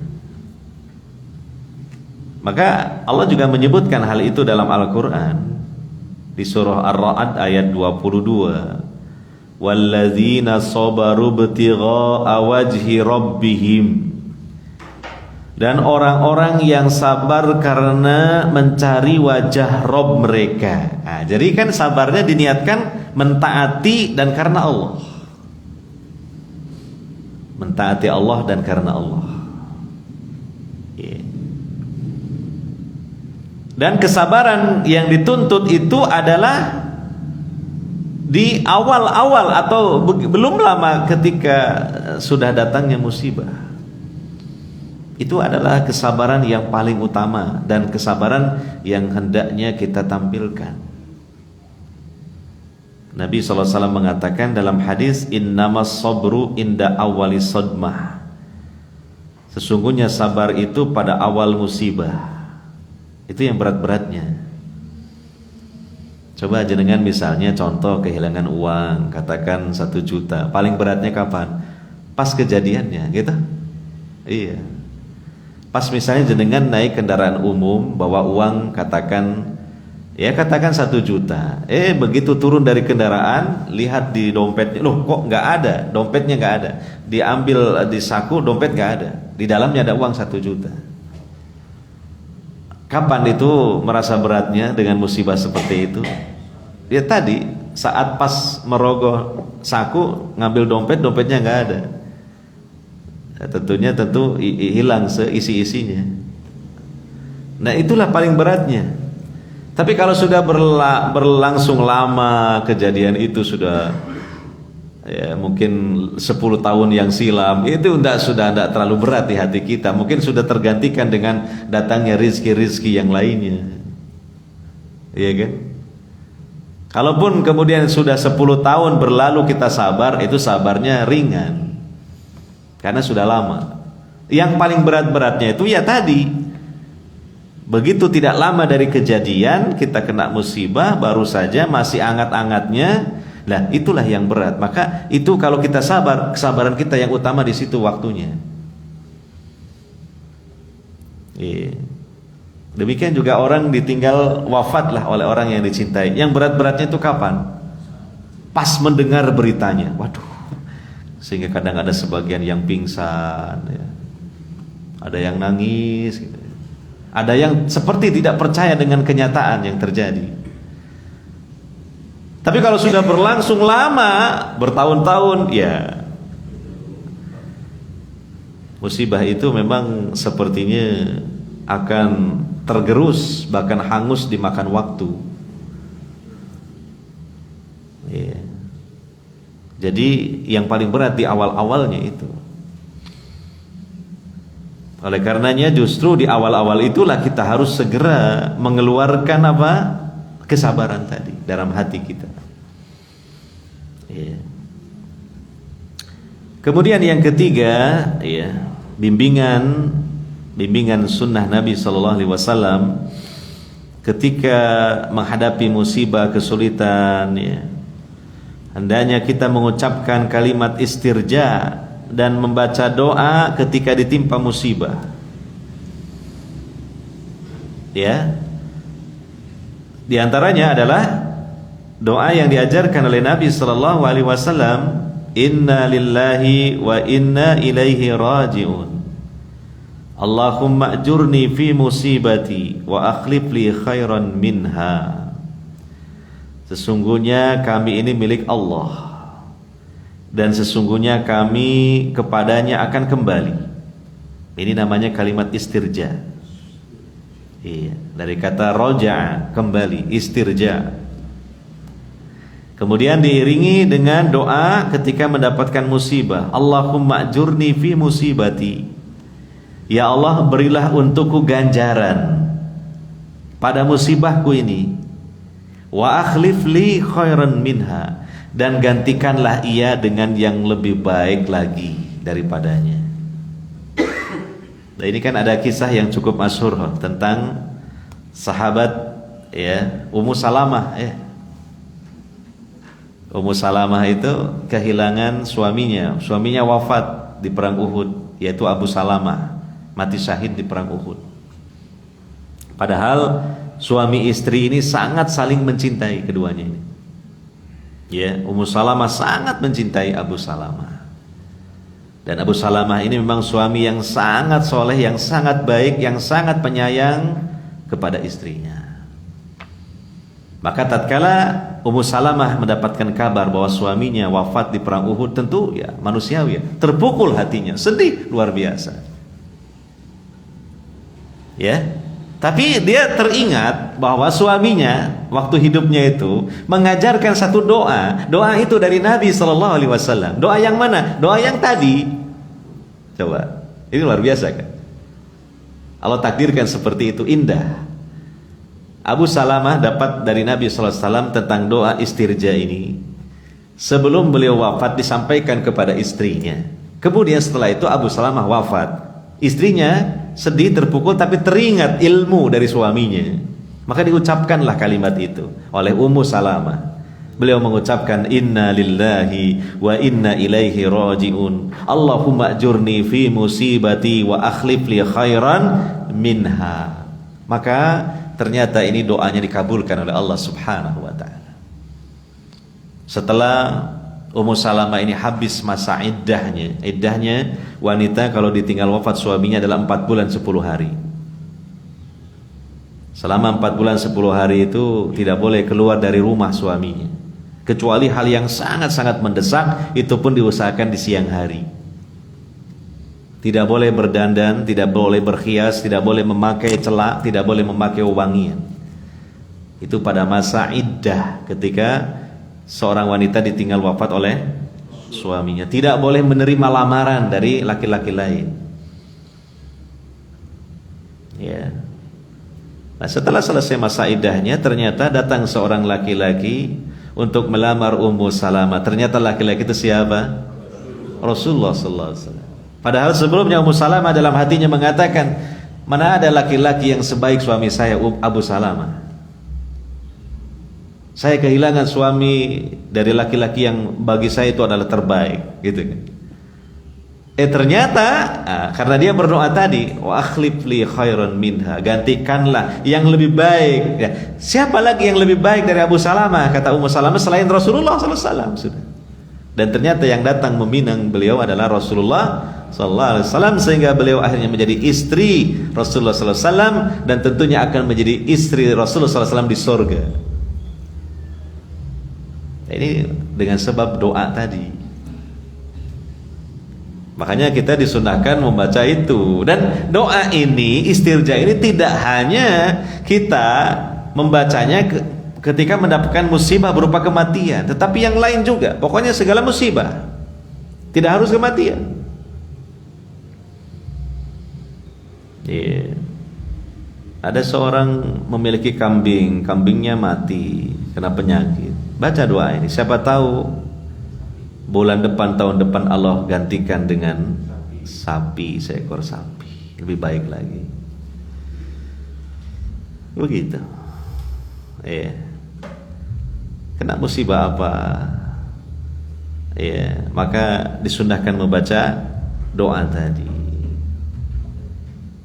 Maka Allah juga menyebutkan hal itu dalam Al-Quran di surah Ar-Ra'd ayat 22. Walladzina sabaru ibtigha'a wajhi rabbihim, dan orang-orang yang sabar karena mencari wajah Rabb mereka. Nah, jadi kan sabarnya diniatkan mentaati dan karena Allah. Mentaati Allah dan karena Allah. Yeah. Dan kesabaran yang dituntut itu adalah di awal-awal atau belum lama ketika sudah datangnya musibah. Itu adalah kesabaran yang paling utama dan kesabaran yang hendaknya kita tampilkan. Nabi SAW mengatakan dalam hadis, innamas sabru inda awali sadmah. Sesungguhnya sabar itu pada awal musibah. Itu yang berat-beratnya. Coba jenengan misalnya contoh kehilangan uang, katakan 1 juta. Paling beratnya kapan? Pas kejadiannya, gitu. Iya. Pas misalnya jenengan naik kendaraan umum, bawa uang katakan 1 juta. Begitu turun dari kendaraan, lihat di dompetnya, loh kok nggak ada, dompetnya nggak ada. Diambil di saku, dompet nggak ada. Di dalamnya ada uang 1 juta. Kapan itu merasa beratnya dengan musibah seperti itu? Ya tadi, saat pas merogoh saku, ngambil dompet, dompetnya nggak ada. Ya, tentu hilang seisi-isinya. Nah, itulah paling beratnya. Tapi kalau sudah berlangsung lama kejadian itu, sudah ya mungkin 10 tahun yang silam, itu sudah tidak terlalu berat di hati kita. Mungkin sudah tergantikan dengan datangnya rizki-rizki yang lainnya. Iya kan? Kalaupun kemudian sudah 10 tahun berlalu kita sabar, itu sabarnya ringan karena sudah lama. Yang paling berat-beratnya itu ya tadi, begitu tidak lama dari kejadian kita kena musibah, baru saja masih angat-angatnya. Nah, itulah yang berat. Maka itu kalau kita sabar, kesabaran kita yang utama di situ waktunya. Demikian juga orang ditinggal wafatlah oleh orang yang dicintai. Yang berat-beratnya itu kapan? Pas mendengar beritanya. Waduh. Sehingga kadang ada sebagian yang pingsan, ya. Ada yang nangis, gitu. Ada yang seperti tidak percaya dengan kenyataan yang terjadi. Tapi kalau sudah berlangsung lama, bertahun-tahun, ya musibah itu memang sepertinya akan tergerus, bahkan hangus dimakan waktu. Ya. Jadi yang paling berat di awal-awalnya itu. Oleh karenanya justru di awal-awal itulah kita harus segera mengeluarkan apa? Kesabaran tadi dalam hati kita. Ya. Kemudian yang ketiga, ya, bimbingan sunnah Nabi Sallallahu Alaihi Wasallam ketika menghadapi musibah, kesulitan, ya, hendaknya kita mengucapkan kalimat istirja dan membaca doa ketika ditimpa musibah. Ya, di antaranya adalah doa yang diajarkan oleh Nabi Sallallahu Alaihi Wasallam, Inna lillahi wa inna ilaihi raji'un. Allahumma ajurni fi musibati wa akhlif li khairan minha. Sesungguhnya kami ini milik Allah, dan sesungguhnya kami kepadanya akan kembali. Ini namanya kalimat istirja. Iya, dari kata roja, kembali, istirja. Kemudian diiringi dengan doa ketika mendapatkan musibah. Allahumma ajurni fi musibati. Ya Allah, berilah untukku ganjaran pada musibahku ini. Wa akhlif li khairan minha, dan gantikanlah ia dengan yang lebih baik lagi daripadanya. Nah, ini kan ada kisah yang cukup masyhur tentang sahabat ya, Ummu Salamah ya. Ummu Salamah itu kehilangan suaminya. Suaminya wafat di perang Uhud, yaitu Abu Salamah, mati syahid di perang Uhud. Padahal suami istri ini sangat saling mencintai keduanya ini. Ya, Ummu Salamah sangat mencintai Abu Salamah. Dan Abu Salamah ini memang suami yang sangat soleh, yang sangat baik, yang sangat penyayang kepada istrinya. Maka tatkala Ummu Salamah mendapatkan kabar bahwa suaminya wafat di perang Uhud, tentu ya manusiawi ya, terpukul hatinya, sedih luar biasa. Ya, tapi dia teringat bahwa suaminya waktu hidupnya itu mengajarkan satu doa. Doa itu dari Nabi SAW. Doa yang mana? Doa yang tadi. Coba, ini luar biasa kan? Allah takdirkan seperti itu, indah. Abu Salamah dapat dari Nabi SAW tentang doa istirja ini. Sebelum beliau wafat disampaikan kepada istrinya. Kemudian setelah itu Abu Salamah wafat. Istrinya sedih, terpukul, tapi teringat ilmu dari suaminya. Maka diucapkanlah kalimat itu oleh Ummu Salamah. Beliau mengucapkan inna lillahi wa inna ilaihi raji'un. Allahumma ajurni fi musibati wa akhlif li khairan minha. Maka ternyata ini doanya dikabulkan oleh Allah Subhanahu wa taala. Setelah Ummu Salamah ini habis masa iddahnya. Iddahnya wanita kalau ditinggal wafat suaminya adalah 4 bulan 10 hari. Selama 4 bulan 10 hari itu tidak boleh keluar dari rumah suaminya, kecuali hal yang sangat-sangat mendesak, itu pun diusahakan di siang hari. Tidak boleh berdandan, tidak boleh berhias, tidak boleh memakai celak, tidak boleh memakai wangian. Itu pada masa iddah, ketika seorang wanita ditinggal wafat oleh suaminya. Tidak boleh menerima lamaran dari laki-laki lain. Ya. Nah, setelah selesai masa iddahnya, ternyata datang seorang laki-laki untuk melamar Ummu Salamah. Ternyata laki-laki itu siapa? Rasulullah SAW. Padahal sebelumnya Ummu Salamah dalam hatinya mengatakan, mana ada laki-laki yang sebaik suami saya, Abu Salamah. Saya kehilangan suami dari laki-laki yang bagi saya itu adalah terbaik, gitu kan. Ternyata karena dia berdoa tadi, wa akhlif li khairan minha, gantikanlah yang lebih baik. Ya, siapa lagi yang lebih baik dari Abu Salamah, kata Ummu Salamah, selain Rasulullah SAW. Sudah. Dan ternyata yang datang meminang beliau adalah Rasulullah SAW, sehingga beliau akhirnya menjadi istri Rasulullah SAW, dan tentunya akan menjadi istri Rasulullah SAW di sorga. Ini dengan sebab doa tadi. Makanya kita disunahkan membaca itu. Dan doa ini, istirja ini, tidak hanya kita membacanya ketika mendapatkan musibah berupa kematian, tetapi yang lain juga. Pokoknya segala musibah, tidak harus kematian. Ada seorang memiliki kambing, kambingnya mati kena penyakit. Baca doa ini, siapa tahu bulan depan, tahun depan Allah gantikan dengan sapi, seekor sapi, lebih baik lagi. Begitu. Kena musibah apa? Maka disunahkan membaca doa tadi.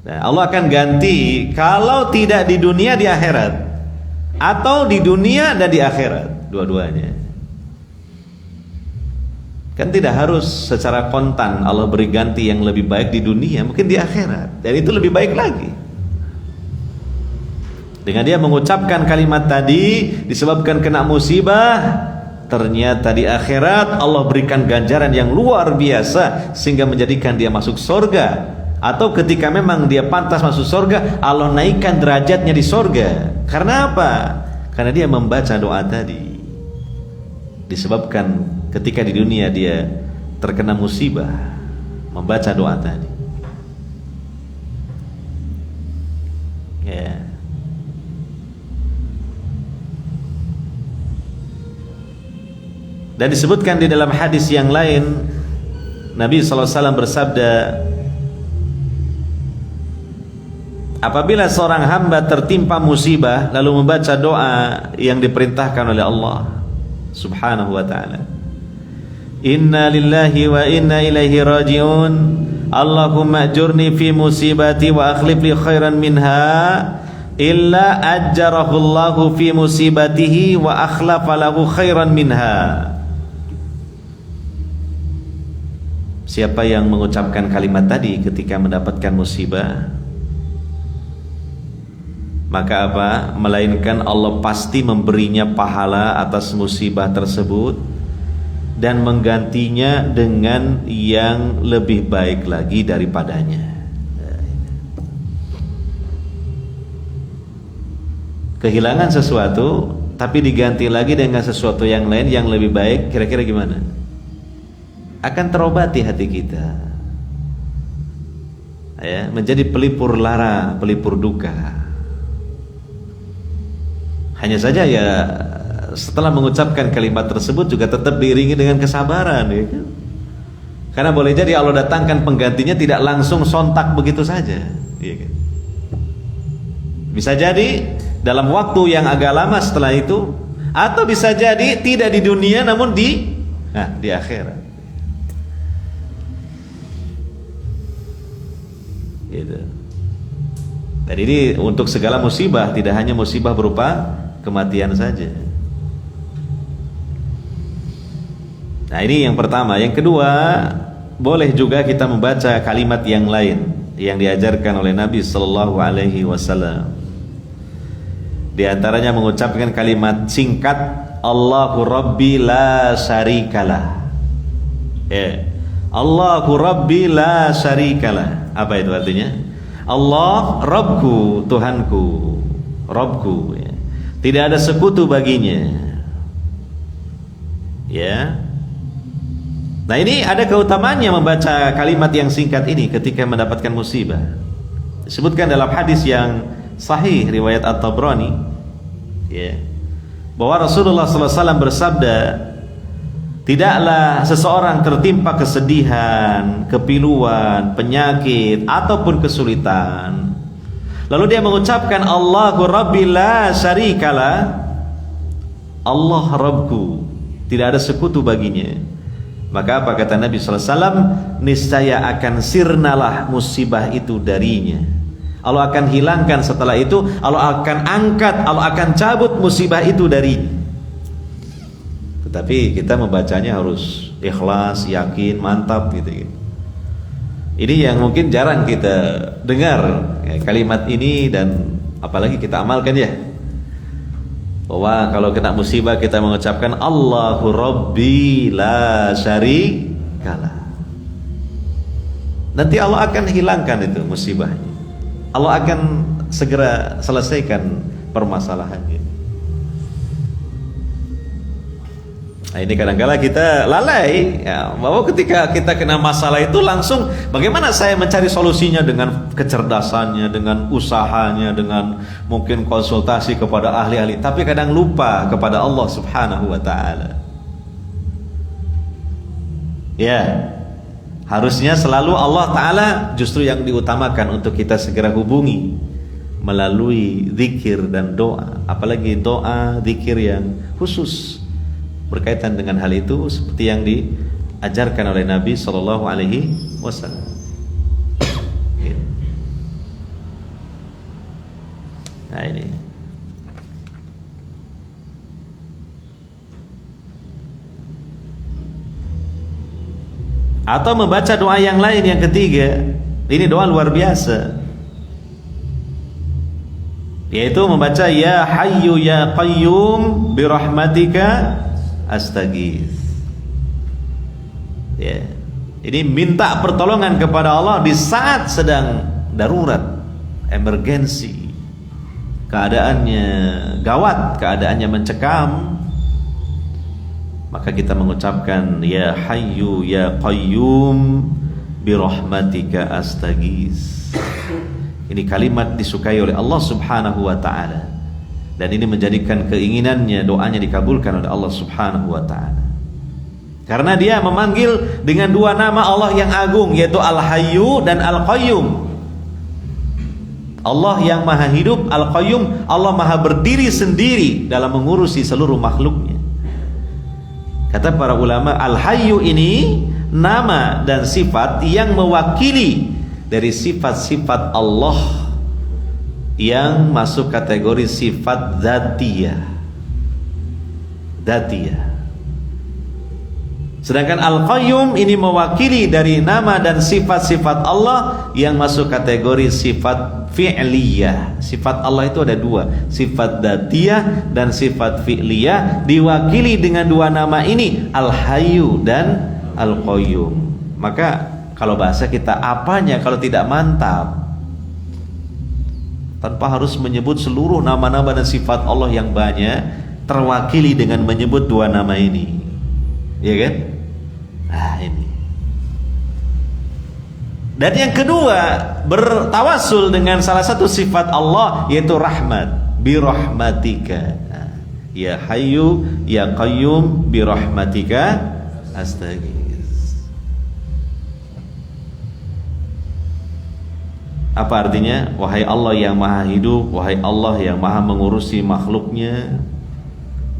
Nah, Allah akan ganti, kalau tidak di dunia, di akhirat, atau di dunia dan di akhirat, dua-duanya. Kan tidak harus secara kontan Allah beri ganti yang lebih baik di dunia, mungkin di akhirat, dan itu lebih baik lagi. Dengan dia mengucapkan kalimat tadi, disebabkan kena musibah, ternyata di akhirat Allah berikan ganjaran yang luar biasa, sehingga menjadikan dia masuk surga. Atau ketika memang dia pantas masuk surga, Allah naikkan derajatnya di surga. Karena apa? Karena dia membaca doa tadi. Disebabkan ketika di dunia dia terkena musibah, membaca doa tadi. Ya. Dan disebutkan di dalam hadis yang lain, Nabi SAW bersabda, apabila seorang hamba tertimpa musibah lalu membaca doa yang diperintahkan oleh Allah Subhanahu wa ta'ala, inna lillahi wa inna ilaihi raji'un, Allahumma ajurni fi musibati wa akhlif li khairan minha, illa ajjarahu Allahu fi musibatihi wa akhlafa lahu khairan minha. Siapa yang mengucapkan kalimat tadi ketika mendapatkan musibah, maka apa? Melainkan Allah pasti memberinya pahala atas musibah tersebut dan menggantinya dengan yang lebih baik lagi daripadanya. Kehilangan sesuatu tapi diganti lagi dengan sesuatu yang lain yang lebih baik, kira-kira gimana? Akan terobati hati kita, ya, menjadi pelipur lara, pelipur duka. Hanya saja ya, setelah mengucapkan kalimat tersebut juga tetap diiringi dengan kesabaran, ya kan? Karena boleh jadi Allah datangkan penggantinya tidak langsung sontak begitu saja, ya kan? Bisa jadi dalam waktu yang agak lama setelah itu, atau bisa jadi tidak di dunia namun di akhirat. Gitu. Dan ini untuk segala musibah, tidak hanya musibah berupa kematian saja. Nah, ini yang pertama. Yang kedua, boleh juga kita membaca kalimat yang lain yang diajarkan oleh Nabi sallallahu alaihi wasallam. Di antaranya mengucapkan kalimat singkat, Allahu Rabbi la syarikalah. Allahu Rabbi la syarikalah. Apa itu artinya? Allah Rabbku, Tuhanku, Rabbku, ya. Tidak ada sekutu baginya. Ya. Nah, ini ada keutamaannya membaca kalimat yang singkat ini ketika mendapatkan musibah. Disebutkan dalam hadis yang sahih riwayat At-Tabrani, ya, bahwa Rasulullah SAW bersabda, tidaklah seseorang tertimpa kesedihan, kepiluan, penyakit ataupun kesulitan, lalu dia mengucapkan Allahu Rabbi la syarikalah, Allah Rabbku, tidak ada sekutu baginya. Maka apa kata Nabi SAW? Niscaya akan sirnalah musibah itu darinya. Allah akan hilangkan setelah itu, Allah akan angkat, Allah akan cabut musibah itu darinya. Tetapi kita membacanya harus ikhlas, yakin, mantap gitu. Ini yang mungkin jarang kita dengar, ya, kalimat ini, dan apalagi kita amalkan, ya, bahwa kalau kena musibah kita mengucapkan Allahu Rabbi la syarikalah. Nanti Allah akan hilangkan itu musibahnya. Allah akan segera selesaikan permasalahannya. Nah, ini kadang-kala kita lalai, ya, bahwa ketika kita kena masalah itu langsung bagaimana saya mencari solusinya dengan kecerdasannya, dengan usahanya, dengan mungkin konsultasi kepada ahli-ahli, tapi kadang lupa kepada Allah Subhanahu wa ta'ala. Ya, harusnya selalu Allah Ta'ala justru yang diutamakan untuk kita segera hubungi melalui zikir dan doa, apalagi doa zikir yang khusus berkaitan dengan hal itu seperti yang diajarkan oleh Nabi sallallahu alaihi wasallam. Nah, ini. Atau membaca doa yang lain yang ketiga. Ini doa luar biasa. Yaitu membaca ya hayyu ya qayyum bi rahmatika astaghits. Ya. Ini minta pertolongan kepada Allah di saat sedang darurat, emergensi, keadaannya gawat, keadaannya mencekam, maka kita mengucapkan ya hayyu ya qayyum birahmatika astaghis. Ini kalimat disukai oleh Allah Subhanahu wa taala, dan ini menjadikan keinginannya, doanya dikabulkan oleh Allah Subhanahu wa taala. Karena dia memanggil dengan dua nama Allah yang agung, yaitu Al-Hayyu dan Al-Qayyum. Allah yang maha hidup, Al-Qayyum, Allah maha berdiri sendiri dalam mengurusi seluruh makhluknya. Kata para ulama, Al-Hayyu ini nama dan sifat yang mewakili dari sifat-sifat Allah yang masuk kategori sifat dzatiyah. Sedangkan Al-Qayyum ini mewakili dari nama dan sifat-sifat Allah yang masuk kategori sifat fi'liyah. Sifat Allah itu ada dua, sifat dzatiyah dan sifat fi'liyah, diwakili dengan dua nama ini, Al-Hayyu dan Al-Qayyum. Maka kalau bahasa kita, apanya kalau tidak mantap? Tanpa harus menyebut seluruh nama-nama dan sifat Allah yang banyak, terwakili dengan menyebut dua nama ini. Iya kan? Nah ini. Dan yang kedua, bertawasul dengan salah satu sifat Allah, yaitu rahmat. Birahmatika, ya Hayyu ya Qayyum birahmatika astaghis. Apa artinya? Wahai Allah yang maha hidup, wahai Allah yang maha mengurusi makhluknya,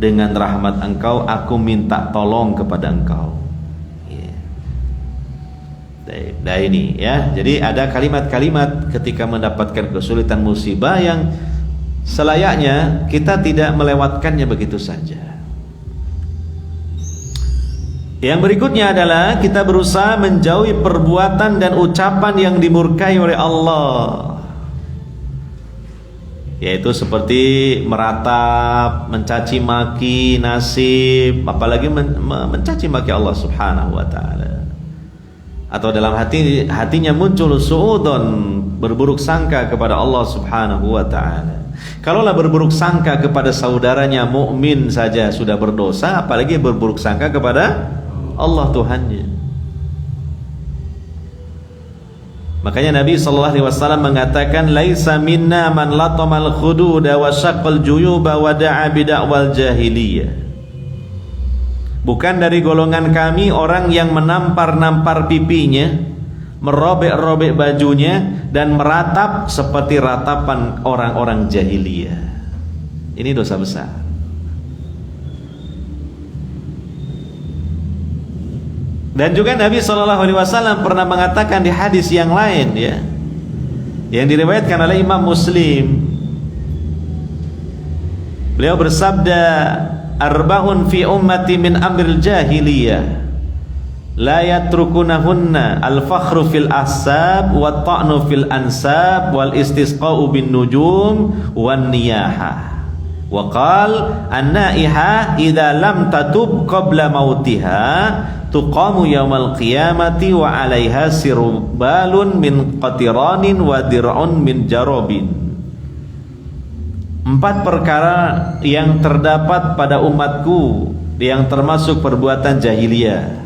dengan rahmat Engkau aku minta tolong kepada Engkau. Nah ini ya, jadi ada kalimat-kalimat ketika mendapatkan kesulitan musibah yang selayaknya kita tidak melewatkannya begitu saja. Yang berikutnya adalah kita berusaha menjauhi perbuatan dan ucapan yang dimurkai oleh Allah, yaitu seperti meratap, mencaci maki nasib, apalagi mencaci maki Allah Subhanahu wa taala. Atau dalam hatinya muncul suudzon, berburuk sangka kepada Allah Subhanahu wa taala. Kalaulah berburuk sangka kepada saudaranya mukmin saja sudah berdosa, apalagi berburuk sangka kepada Allah Tuhannya. Makanya Nabi sallallahu alaihi wasallam mengatakan, laisa minna man latamal khududa wa syaqqal juyuba wa da'a bid'awal jahiliyah. Bukan dari golongan kami orang yang menampar-nampar pipinya, merobek-robek bajunya, dan meratap seperti ratapan orang-orang jahiliyah. Ini dosa besar. Dan juga Nabi SAW pernah mengatakan di hadis yang lain, ya, yang diriwayatkan oleh Imam Muslim. Beliau bersabda, arba'un fi ummati min amril jahiliyah la yatrukunahunna al-fakhru fil ahsab wa ta'nu fil ansab wal istisqa'u bin nujum wan niyaha. Wa qala an-naiha idza lam tatub qabla mautiha tuqamu yaumal qiyamati wa 'alaiha sirbalun min qatiranin wa dir'un min jarabin. 4 perkara yang terdapat pada umatku yang termasuk perbuatan jahiliyah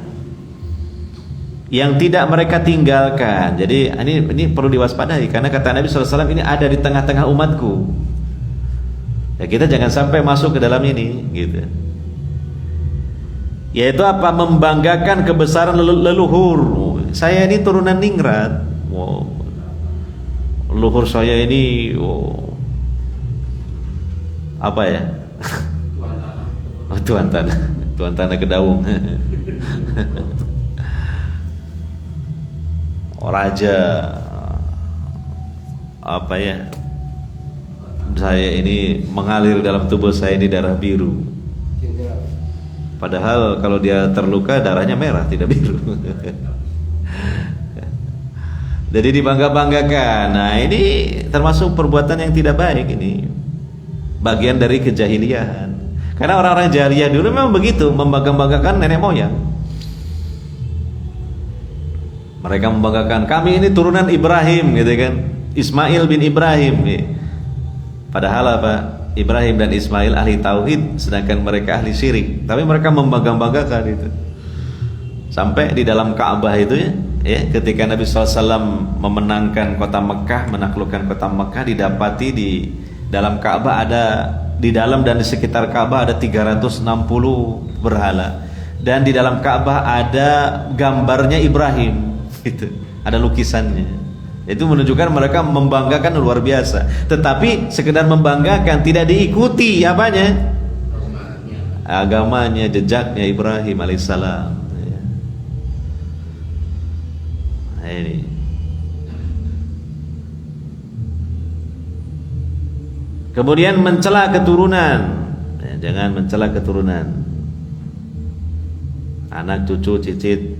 yang tidak mereka tinggalkan. Jadi ini perlu diwaspadai, karena kata Nabi SAW ini ada di tengah-tengah umatku. Ya, kita jangan sampai masuk ke dalam ini, gitu. Yaitu apa? Membanggakan kebesaran leluhur. Saya ini turunan ningrat. Wow. Leluhur saya ini, wow. Apa ya? Oh, tuan tanah Kedaung. Raja apa ya? Saya ini mengalir dalam tubuh saya ini darah biru. Padahal kalau dia terluka darahnya merah, tidak biru. Jadi dibangga-banggakan. Nah, ini termasuk perbuatan yang tidak baik ini. Bagian dari kejahiliahan. Karena orang-orang jahiliyah dulu memang begitu, membangga-banggakan nenek moyang. Mereka membanggakan, kami ini turunan Ibrahim, gitu kan, Ismail bin Ibrahim. Padahal apa? Ibrahim dan Ismail ahli tauhid, sedangkan mereka ahli syirik. Tapi mereka membangga-banggakan itu. Sampai di dalam Ka'bah itu ya, ketika Nabi SAW memenangkan kota Mekah, menaklukkan kota Mekah, didapati di dalam Ka'bah ada, di dalam dan di sekitar Ka'bah ada 360 berhala. Dan di dalam Ka'bah ada gambarnya Ibrahim, gitu. Ada lukisannya. Itu menunjukkan mereka membanggakan luar biasa. Tetapi sekedar membanggakan, tidak diikuti apanya? Agamanya, jejaknya Ibrahim alaihissalam. Nah, ini. Kemudian mencela keturunan. Jangan mencela keturunan. Anak, cucu, cicit,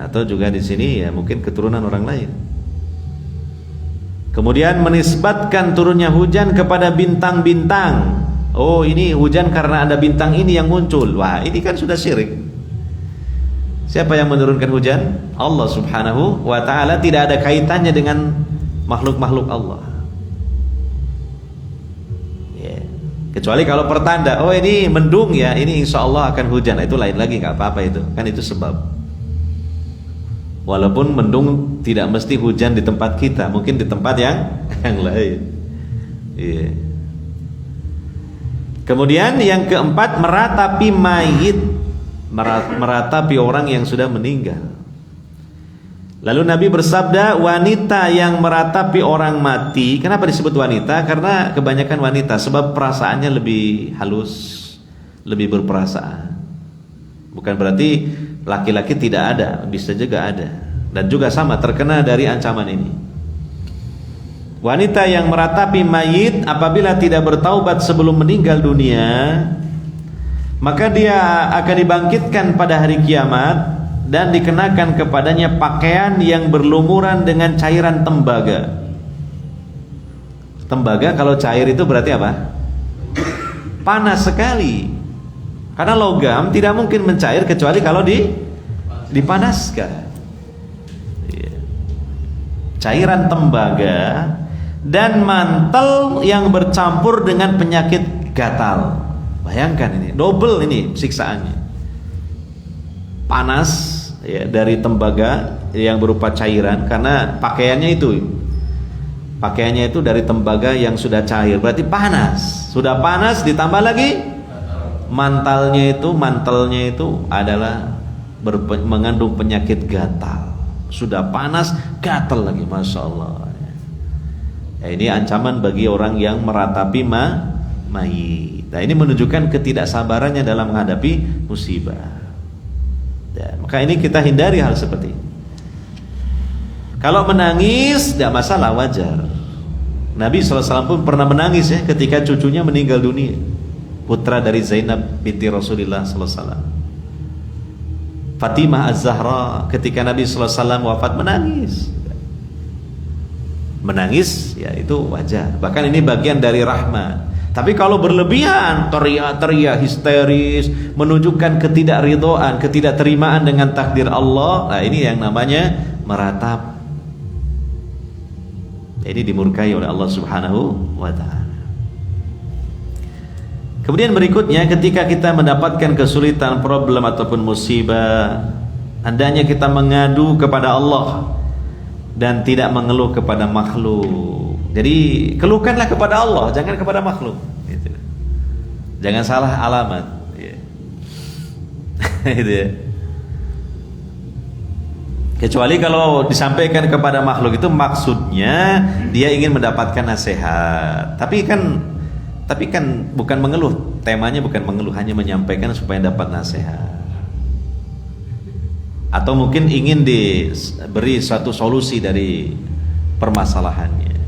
atau juga di sini ya mungkin keturunan orang lain. Kemudian menisbatkan turunnya hujan kepada bintang-bintang. Oh, ini hujan karena ada bintang ini yang muncul. Wah, ini kan sudah syirik. Siapa yang menurunkan hujan? Allah Subhanahu wa ta'ala. Tidak ada kaitannya dengan makhluk-makhluk Allah. Kecuali kalau pertanda, oh ini mendung ya, ini insya Allah akan hujan. Itu lain lagi, nggak apa-apa itu. Kan itu sebab. Walaupun mendung tidak mesti hujan di tempat kita, mungkin di tempat yang lain. Iya. Kemudian yang keempat, meratapi mayit, meratapi orang yang sudah meninggal. Lalu Nabi bersabda, wanita yang meratapi orang mati. Kenapa disebut wanita? Karena kebanyakan wanita, sebab perasaannya lebih halus, lebih berperasaan. Bukan berarti laki-laki tidak ada, bisa juga ada. Dan juga sama, terkena dari ancaman ini. Wanita yang meratapi mayit apabila tidak bertaubat sebelum meninggal dunia, maka dia akan dibangkitkan pada hari kiamat dan dikenakan kepadanya pakaian yang berlumuran dengan cairan tembaga. Tembaga kalau cair itu berarti apa? Panas sekali. Karena logam tidak mungkin mencair kecuali kalau dipanaskan. Cairan tembaga dan mantel yang bercampur dengan penyakit gatal. Bayangkan ini, double ini siksaannya. Panas ya, dari tembaga yang berupa cairan, karena pakaiannya itu dari tembaga yang sudah cair, berarti panas. Sudah panas ditambah lagi mantelnya itu adalah mengandung penyakit gatal. Sudah panas, gatal lagi, masya Allah. Ya, ini ancaman bagi orang yang meratapi mayit. Nah, ini menunjukkan ketidaksabarannya dalam menghadapi musibah. Ya, maka ini kita hindari hal seperti ini. Kalau menangis tidak masalah, wajar. Nabi SAW pun pernah menangis ya ketika cucunya meninggal dunia, putra dari Zainab binti Rasulullah SAW. Fatimah Az-Zahra ketika Nabi SAW wafat menangis. Menangis ya itu wajar. Bahkan ini bagian dari rahmat. Tapi kalau berlebihan, teriak-teriak histeris, menunjukkan ketidakridhaan, ketidakterimaan dengan takdir Allah, nah ini yang namanya meratap. Ini dimurkai oleh Allah Subhanahu wa ta'ala. Kemudian berikutnya, ketika kita mendapatkan kesulitan, problem ataupun musibah, hendaknya kita mengadu kepada Allah dan tidak mengeluh kepada makhluk. Jadi keluhkanlah kepada Allah, jangan kepada makhluk. Gitu. Jangan salah alamat. Gitu ya. Kecuali kalau disampaikan kepada makhluk itu maksudnya dia ingin mendapatkan nasihat. Tapi kan bukan mengeluh. Temanya bukan mengeluh, hanya menyampaikan supaya dapat nasihat. Atau mungkin ingin diberi suatu solusi dari permasalahannya.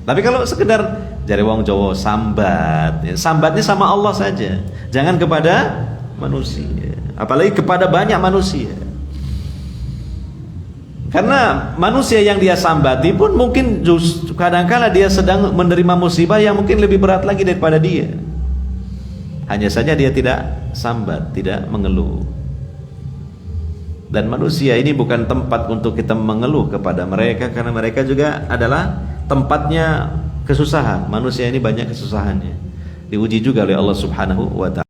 Tapi kalau sekedar jari wong Jawa sambat, ya, sambatnya sama Allah saja, jangan kepada manusia, apalagi kepada banyak manusia. Karena manusia yang dia sambati pun mungkin kadangkala dia sedang menerima musibah yang mungkin lebih berat lagi daripada dia. Hanya saja dia tidak sambat, tidak mengeluh. Dan manusia ini bukan tempat untuk kita mengeluh kepada mereka, karena mereka juga adalah tempatnya kesusahan. Manusia ini banyak kesusahannya, diuji juga oleh Allah Subhanahu wa ta'ala.